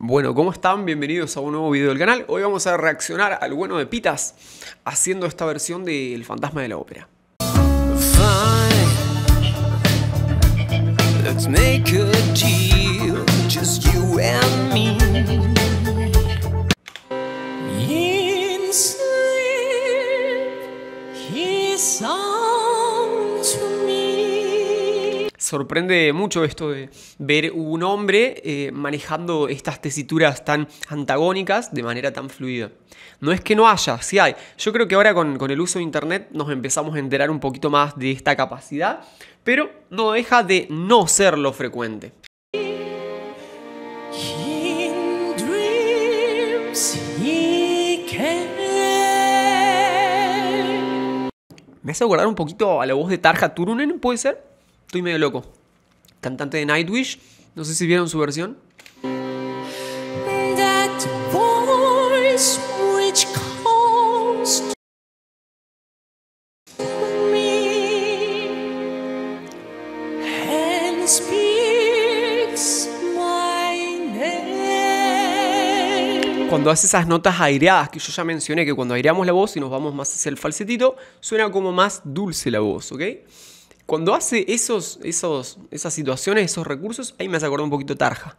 Bueno, ¿cómo están? Bienvenidos a un nuevo video del canal. Hoy vamos a reaccionar al bueno de Pitas haciendo esta versión de El Fantasma de la Ópera. Fine. Let's make a deal, just you and me. In sleep, he sang to me. Sorprende mucho esto de ver un hombre manejando estas tesituras tan antagónicas de manera tan fluida. No es que no haya, sí hay. Yo creo que ahora con el uso de internet nos empezamos a enterar un poquito más de esta capacidad, pero no deja de no ser lo frecuente. In dreams, he came. Me hace acordar un poquito a la voz de Tarja Turunen, ¿puede ser? Estoy medio loco. Cantante de Nightwish. No sé si vieron su versión. That voice which calls to me and speaks my name. Cuando hace esas notas aireadas que yo ya mencioné, que cuando aireamos la voz y nos vamos más hacia el falsetito, suena como más dulce la voz, ¿ok? Cuando hace esas situaciones, esos recursos, ahí me hace acordar un poquito Tarja.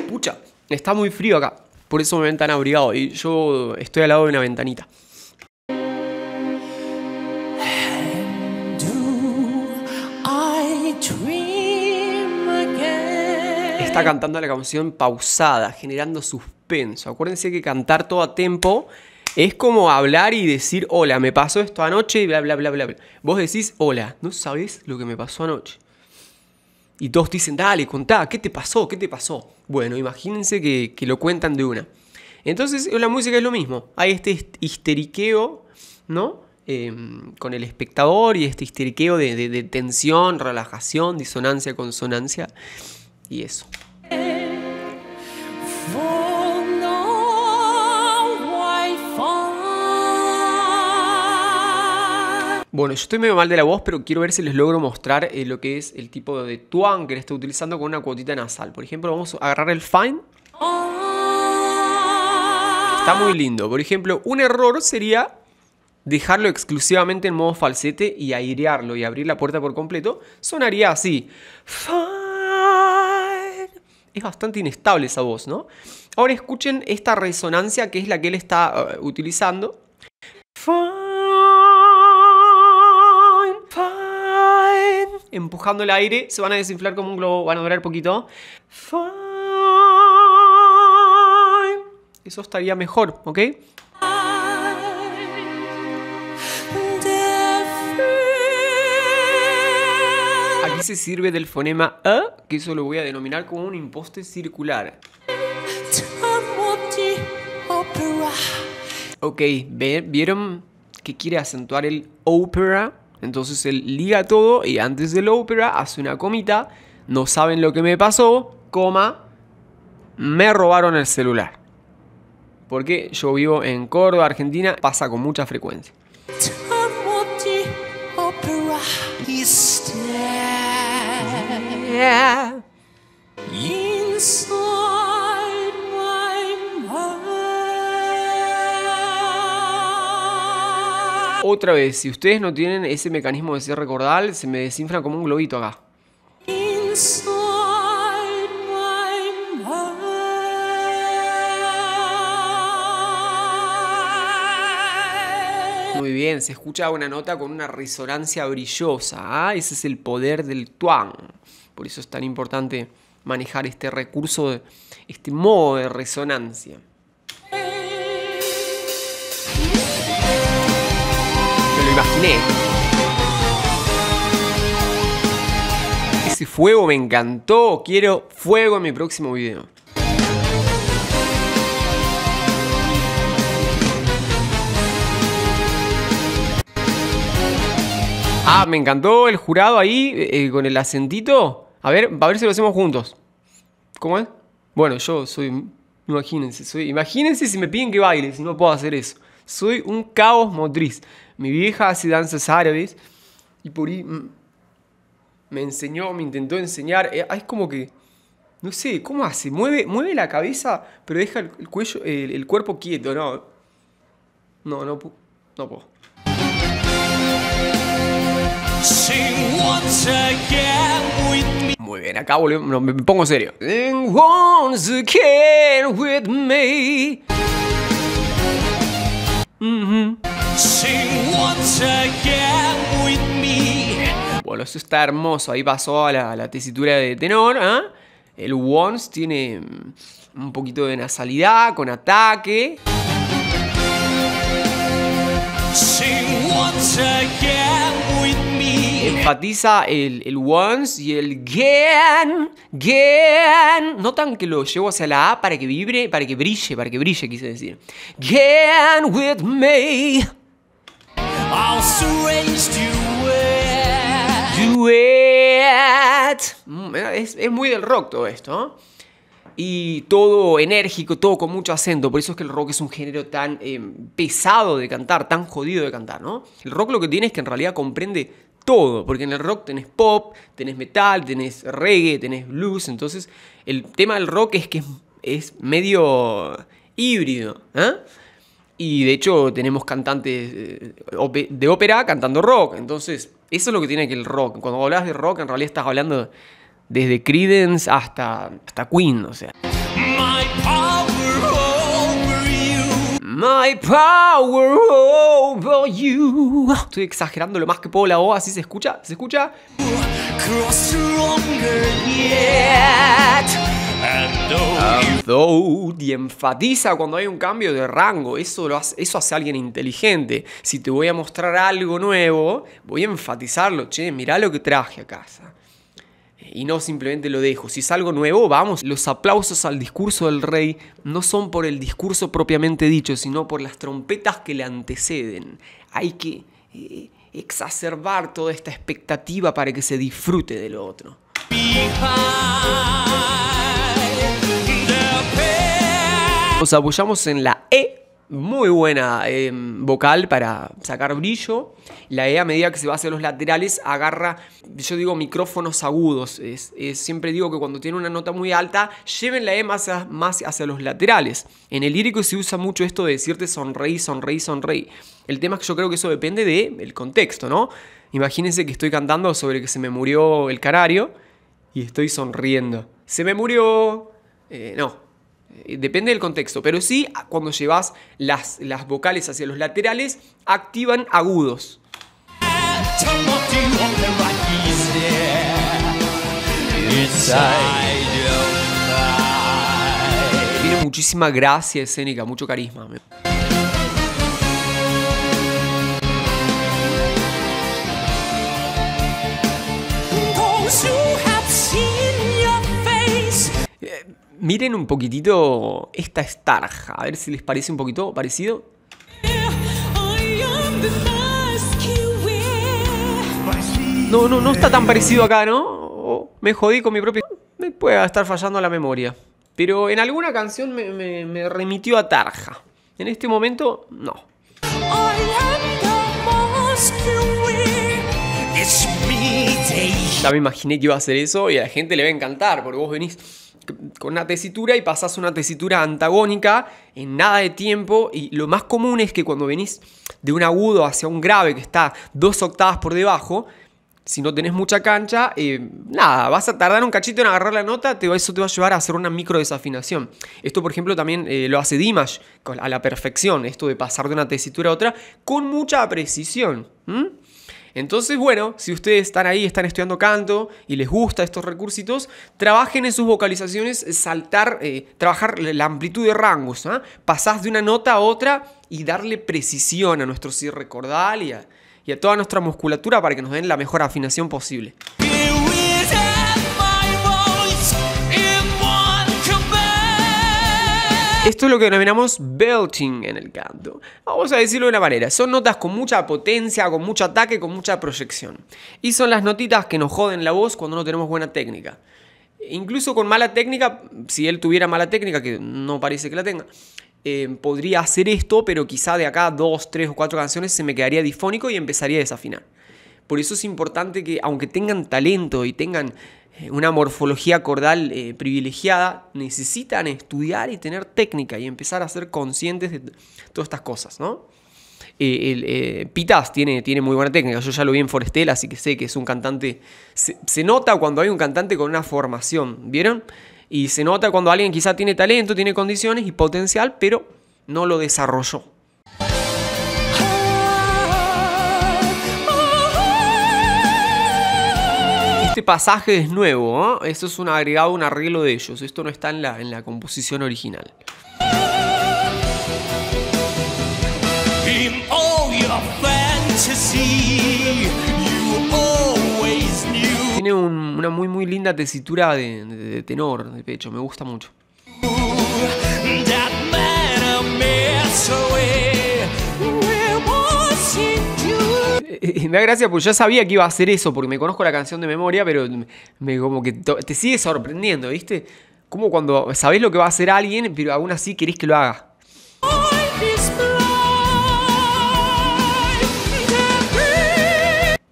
Pucha, está muy frío acá, por eso me ven tan abrigado y yo estoy al lado de una ventanita. Do I dream again? Está cantando la canción pausada, generando suspenso. Acuérdense que cantar todo a tempo es como hablar y decir, hola, me pasó esto anoche y bla, bla, bla, bla, bla. Vos decís, hola, no sabés lo que me pasó anoche. Y todos te dicen, dale, contá, ¿qué te pasó? ¿Qué te pasó? Bueno, imagínense que lo cuentan de una. Entonces, la música es lo mismo. Hay este histeriqueo, ¿no? Con el espectador y este histeriqueo de tensión, relajación, disonancia, consonancia y eso. Bueno, yo estoy medio mal de la voz, pero quiero ver si les logro mostrar lo que es el tipo de twang que le estoy utilizando con una cuotita nasal. Por ejemplo, vamos a agarrar el fine. Está muy lindo. Por ejemplo, un error sería dejarlo exclusivamente en modo falsete y airearlo y abrir la puerta por completo. Sonaría así. Fine. Es bastante inestable esa voz, ¿no? Ahora escuchen esta resonancia que es la que él está utilizando. Fine. Empujando el aire, se van a desinflar como un globo, van a durar poquito. Fine. Eso estaría mejor, ¿ok? Aquí se sirve del fonema A, que eso lo voy a denominar como un imposte circular. Ok, ¿vieron que quiere acentuar el ópera? Entonces él liga todo y antes del ópera hace una comita. No saben lo que me pasó, coma, me robaron el celular. Porque yo vivo en Córdoba, Argentina, pasa con mucha frecuencia. Yeah. Otra vez, si ustedes no tienen ese mecanismo de cierre cordal, se me desinfla como un globito acá. Muy bien, se escucha una nota con una resonancia brillosa. ¿Ah? Ese es el poder del twang. Por eso es tan importante manejar este recurso, este modo de resonancia. Lo imaginé. Ese fuego me encantó. Quiero fuego en mi próximo video. Ah, me encantó el jurado ahí con el acentito. A ver si lo hacemos juntos. ¿Cómo es? Bueno, yo soy... Imagínense si me piden que baile, si no puedo hacer eso. Soy un caos motriz. Mi vieja hace danzas árabes y por ahí me enseñó, me intentó enseñar. Es como que No sé, ¿cómo hace? Mueve la cabeza, pero deja el cuello, el cuerpo quieto, ¿no? No puedo. Sing once again with me. Muy bien, acá volvemos, no, me pongo serio. Sing once again with me. Sing once again with me. Bueno, eso está hermoso. Ahí pasó a la tesitura de tenor. ¿Eh? El once tiene un poquito de nasalidad, con ataque. Sing once again with me. Enfatiza el once y el again. Notan que lo llevo hacia la A para que vibre, para que brille, quise decir. Again with me. I'll strange Duet. Es muy del rock todo esto, ¿no? Y todo enérgico, todo con mucho acento. Por eso es que el rock es un género tan pesado de cantar, tan jodido de cantar, ¿no? El rock lo que tiene es que en realidad comprende todo. Porque en el rock tenés pop, tenés metal, tenés reggae, tenés blues. Entonces el tema del rock es que es medio híbrido, ¿eh? Y de hecho tenemos cantantes de ópera cantando rock. Entonces eso es lo que tiene que el rock. Cuando hablas de rock en realidad estás hablando desde Creedence hasta Queen, o sea. my power over you. My power over you. Estoy exagerando lo más que puedo la voz, así se escucha. ¿Se escucha? Grow stronger yet. And though Y enfatiza cuando hay un cambio de rango. Eso hace alguien inteligente. Si te voy a mostrar algo nuevo, voy a enfatizarlo. Che, mirá lo que traje a casa. Y no simplemente lo dejo. Si es algo nuevo, vamos. Los aplausos al discurso del rey no son por el discurso propiamente dicho, sino por las trompetas que le anteceden. Hay que exacerbar toda esta expectativa para que se disfrute de lo otro. Nos apoyamos en la E. Muy buena vocal para sacar brillo. La E, a medida que se va hacia los laterales, agarra, yo digo, micrófonos agudos. Siempre digo que cuando tiene una nota muy alta, lleven la E más hacia los laterales. En el lírico se usa mucho esto de decirte sonreí, sonreí, sonreí. El tema es que yo creo que eso depende del contexto, ¿no? Imagínense que estoy cantando sobre que se me murió el canario y estoy sonriendo. ¡Se me murió! No. Depende del contexto, pero sí, cuando llevas las vocales hacia los laterales, activan agudos. Tiene muchísima gracia escénica, mucho carisma. Miren un poquitito esta estarja, a ver si les parece un poquito parecido. No está tan parecido acá, ¿no? Oh, me jodí con mi propio... Me puede estar fallando la memoria. Pero en alguna canción me remitió a Tarja. En este momento, no. Ya me imaginé que iba a hacer eso y a la gente le va a encantar, porque vos venís con una tesitura y pasás una tesitura antagónica en nada de tiempo, y lo más común es que cuando venís de un agudo hacia un grave que está 2 octavas por debajo, si no tenés mucha cancha, nada, vas a tardar un cachito en agarrar la nota, eso te va a llevar a hacer una micro desafinación. Esto, por ejemplo, también lo hace Dimash a la perfección, esto de pasar de una tesitura a otra con mucha precisión. Entonces, bueno, si ustedes están ahí, están estudiando canto y les gusta estos recursitos, trabajen en sus vocalizaciones, trabajar la amplitud de rangos, ¿eh? Pasás de una nota a otra y darle precisión a nuestro cierre cordal y a toda nuestra musculatura para que nos den la mejor afinación posible. Esto es lo que denominamos belting en el canto. Vamos a decirlo de una manera. Son notas con mucha potencia, con mucho ataque, con mucha proyección. Y son las notitas que nos joden la voz cuando no tenemos buena técnica. Incluso con mala técnica, si él tuviera mala técnica, que no parece que la tenga, podría hacer esto, pero quizá de acá 2, 3 o 4 canciones se me quedaría difónico y empezaría a desafinar. Por eso es importante que, aunque tengan talento y tengan una morfología cordal privilegiada, necesitan estudiar y tener técnica y empezar a ser conscientes de todas estas cosas, ¿no? Pitas tiene muy buena técnica. Yo ya lo vi en Forestel, así que sé que es un cantante. Se nota cuando hay un cantante con una formación, ¿vieron? Y se nota cuando alguien quizá tiene talento, tiene condiciones y potencial, pero no lo desarrolló. Este pasaje es nuevo, ¿no? Esto es un agregado, un arreglo de ellos. Esto no está en la composición original. In all your fantasy, you always knew Tiene una muy linda tesitura de tenor, de pecho. Me gusta mucho. that man a mess away. Where was it you? Me da gracia porque ya sabía que iba a hacer eso, porque me conozco la canción de memoria, pero como que te sigue sorprendiendo, ¿viste? Como cuando sabés lo que va a hacer alguien, pero aún así querés que lo haga.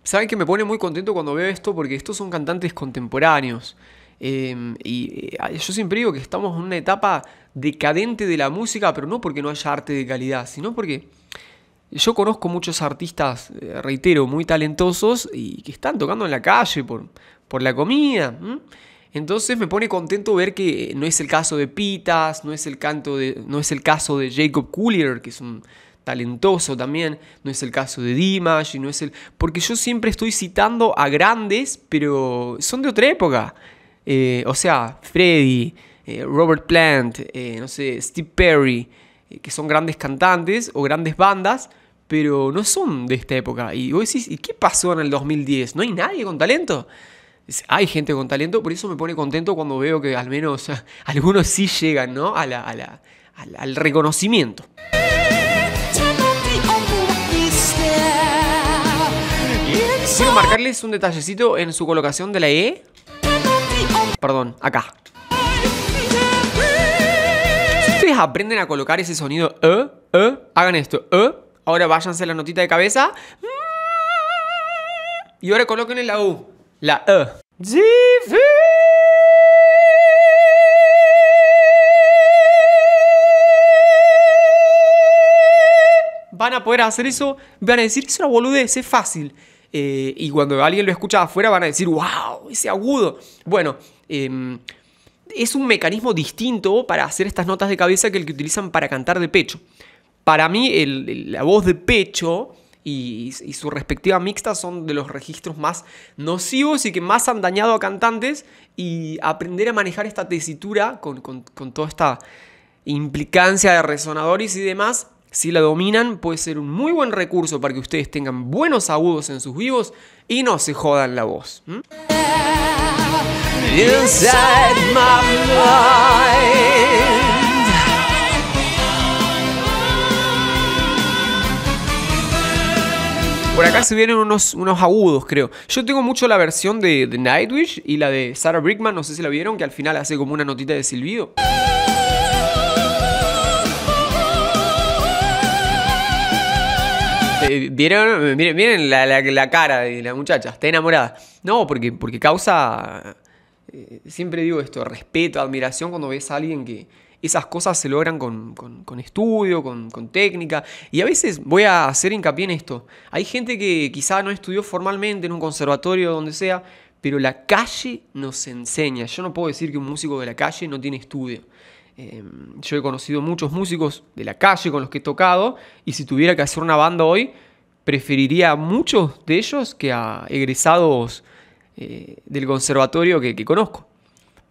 Saben que me pone muy contento cuando veo esto, porque estos son cantantes contemporáneos. Yo siempre digo que estamos en una etapa decadente de la música, pero no porque no haya arte de calidad, sino porque yo conozco muchos artistas, reitero, muy talentosos y que están tocando en la calle por la comida. Entonces me pone contento ver que no es el caso de Pitas, no es el caso de Jacob Collier, que es un talentoso también, no es el caso de Dimash, porque yo siempre estoy citando a grandes, pero son de otra época. O sea, Freddie, Robert Plant, no sé, Steve Perry, que son grandes cantantes o grandes bandas, pero no son de esta época. Y vos decís, ¿y qué pasó en el 2010? ¿No hay nadie con talento? Hay gente con talento, por eso me pone contento cuando veo que al menos algunos sí llegan, ¿no? al reconocimiento. Quiero marcarles un detallecito en su colocación de la E. Perdón, acá. Si ustedes aprenden a colocar ese sonido hagan esto, ahora váyanse a la notita de cabeza. Y ahora coloquen la U, la E. Van a poder hacer eso, van a decir, es una boludez, es fácil. Y cuando alguien lo escucha afuera van a decir, wow, ese agudo. Bueno, es un mecanismo distinto para hacer estas notas de cabeza que el que utilizan para cantar de pecho. Para mí la voz de pecho y su respectiva mixta son de los registros más nocivos y que más han dañado a cantantes, y aprender a manejar esta tesitura con toda esta implicancia de resonadores y demás, si la dominan, puede ser un muy buen recurso para que ustedes tengan buenos agudos en sus vivos y no se jodan la voz. Inside my mind. Por acá se vienen unos agudos, creo. Yo tengo mucho la versión de Nightwish y la de Sarah Brightman, no sé si la vieron, que al final hace como una notita de silbido. ¿Vieron? Miren la cara de la muchacha, está enamorada. No, porque causa, siempre digo esto, respeto, admiración cuando ves a alguien que esas cosas se logran con estudio, con técnica. Y a veces voy a hacer hincapié en esto. Hay gente que quizá no estudió formalmente en un conservatorio o donde sea, pero la calle nos enseña. Yo no puedo decir que un músico de la calle no tiene estudio. Yo he conocido muchos músicos de la calle con los que he tocado, y si tuviera que hacer una banda hoy, preferiría a muchos de ellos que a egresados del conservatorio que conozco.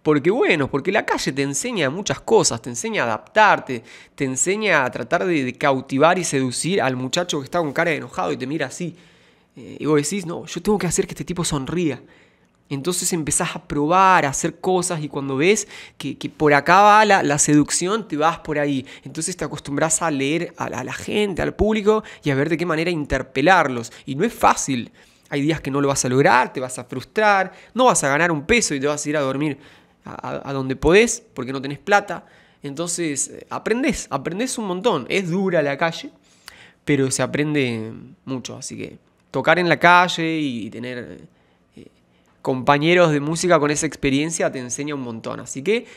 Porque la calle te enseña muchas cosas, te enseña a adaptarte, te enseña a tratar de cautivar y seducir al muchacho que está con cara de enojado y te mira así. Y vos decís, no, yo tengo que hacer que este tipo sonría. Entonces empezás a probar, a hacer cosas, y cuando ves que por acá va la seducción, te vas por ahí. Entonces te acostumbras a leer a la gente, al público, y a ver de qué manera interpelarlos. Y no es fácil. Hay días que no lo vas a lograr, te vas a frustrar, no vas a ganar un peso y te vas a ir a dormir a donde podés porque no tenés plata. Entonces aprendés un montón. Es dura la calle, pero se aprende mucho, así que tocar en la calle y tener compañeros de música con esa experiencia te enseña un montón. Así que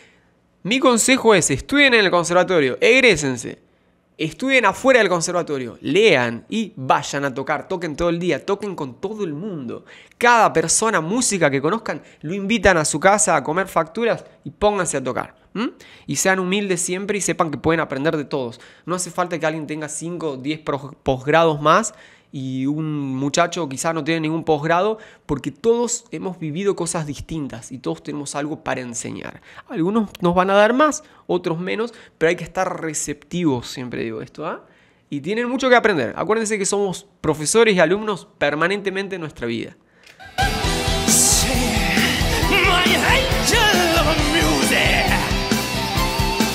mi consejo es, estudien en el conservatorio, egrésense, estudien afuera del conservatorio, lean y vayan a tocar, toquen todo el día, toquen con todo el mundo. Cada persona, música que conozcan, lo invitan a su casa a comer facturas y pónganse a tocar. Y sean humildes siempre y sepan que pueden aprender de todos. No hace falta que alguien tenga 5 o 10 posgrados más y un muchacho quizá no tiene ningún posgrado, porque todos hemos vivido cosas distintas y todos tenemos algo para enseñar. Algunos nos van a dar más, otros menos, pero hay que estar receptivos, siempre digo esto, ¿ah? Y tienen mucho que aprender. Acuérdense que somos profesores y alumnos permanentemente en nuestra vida.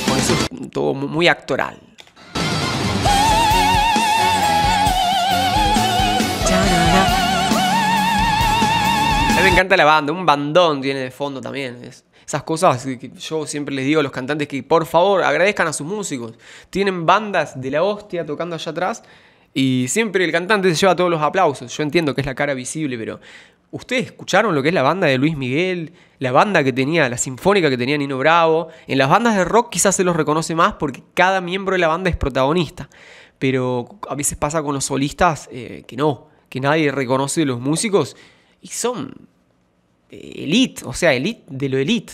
Por eso es todo muy actoral. A mí me encanta la banda, un bandón tiene de fondo también. Esas cosas que yo siempre les digo a los cantantes que por favor agradezcan a sus músicos. Tienen bandas de la hostia tocando allá atrás y siempre el cantante se lleva todos los aplausos. Yo entiendo que es la cara visible, pero ¿ustedes escucharon lo que es la banda de Luis Miguel? La banda que tenía, la sinfónica que tenía Nino Bravo. En las bandas de rock quizás se los reconoce más porque cada miembro de la banda es protagonista. Pero a veces pasa con los solistas que no, que nadie reconoce los músicos y son elite, o sea, elite de lo elite.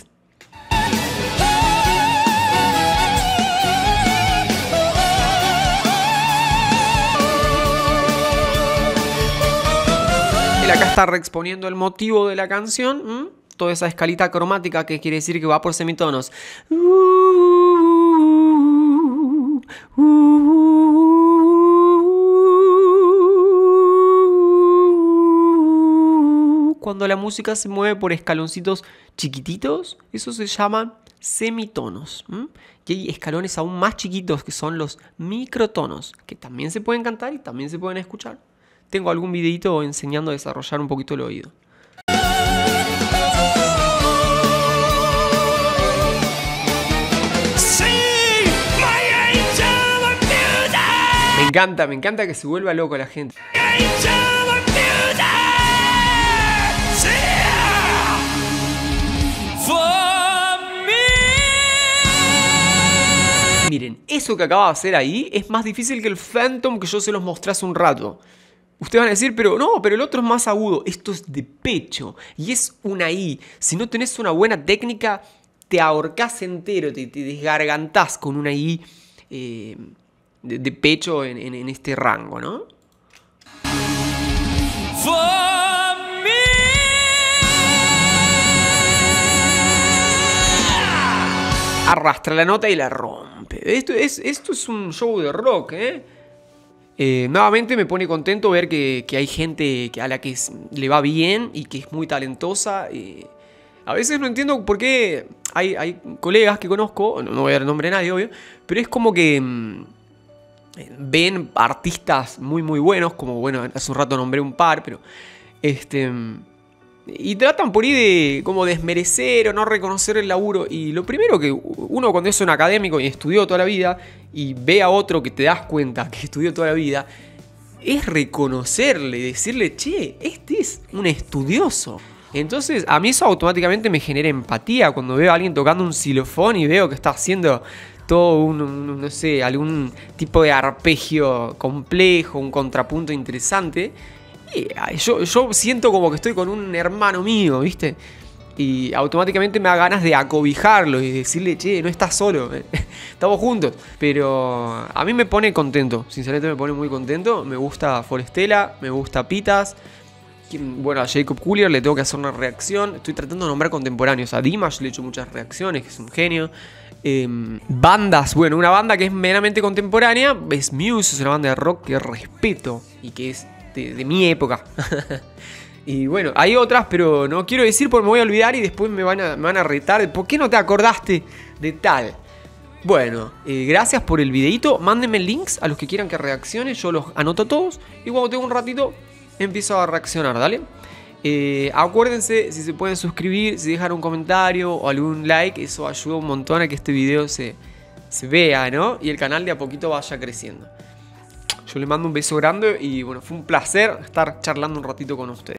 Él acá está reexponiendo el motivo de la canción, toda esa escalita cromática que quiere decir que va por semitonos. Cuando la música se mueve por escaloncitos chiquititos, eso se llaman semitonos. Y hay escalones aún más chiquitos que son los microtonos, que también se pueden cantar y también se pueden escuchar. Tengo algún videito enseñando a desarrollar un poquito el oído. Me encanta que se vuelva loco la gente. Miren, eso que acaba de hacer ahí es más difícil que el Phantom que yo se los mostré hace un rato. Ustedes van a decir, pero no, pero el otro es más agudo. Esto es de pecho y es una I. Si no tenés una buena técnica, te ahorcás entero, te desgargantás con una I de pecho en este rango, ¿no? Arrastra la nota y la rompe. Esto es un show de rock, nuevamente me pone contento ver que hay gente a la que le va bien y que es muy talentosa. A veces no entiendo por qué hay colegas que conozco, no voy a dar el nombre de nadie, obvio, pero es como que ven artistas muy muy buenos, como bueno, hace un rato nombré un par, pero y tratan por ahí de como desmerecer o no reconocer el laburo. Y lo primero que uno cuando es un académico y estudió toda la vida y ve a otro que te das cuenta que estudió toda la vida, es reconocerle, decirle, che, este es un estudioso. Entonces a mí eso automáticamente me genera empatía cuando veo a alguien tocando un xilofón y veo que está haciendo todo no sé, algún tipo de arpegio complejo, un contrapunto interesante. Yo siento como que estoy con un hermano mío, ¿viste? Y automáticamente me da ganas de acobijarlo y decirle, che, no estás solo, estamos juntos. Pero a mí me pone contento, sinceramente me pone muy contento. Me gusta Forestella, me gusta Pitas. Bueno, a Jacob Collier le tengo que hacer una reacción. Estoy tratando de nombrar contemporáneos. A Dimash le he hecho muchas reacciones, que es un genio. Bandas, bueno, una banda que es meramente contemporánea es Muse, es una banda de rock que respeto y que es de mi época. Y bueno, hay otras, pero no quiero decir porque me voy a olvidar y después me van a retar. ¿Por qué no te acordaste de tal? Bueno, gracias por el videito. Mándenme links a los que quieran que reaccione. Yo los anoto todos y cuando tengo un ratito empiezo a reaccionar, ¿dale? Acuérdense, si se pueden suscribir, si dejan un comentario o algún like, eso ayuda un montón a que este video se vea, ¿no? Y el canal de a poquito vaya creciendo. Yo les mando un beso grande y bueno, fue un placer estar charlando un ratito con ustedes.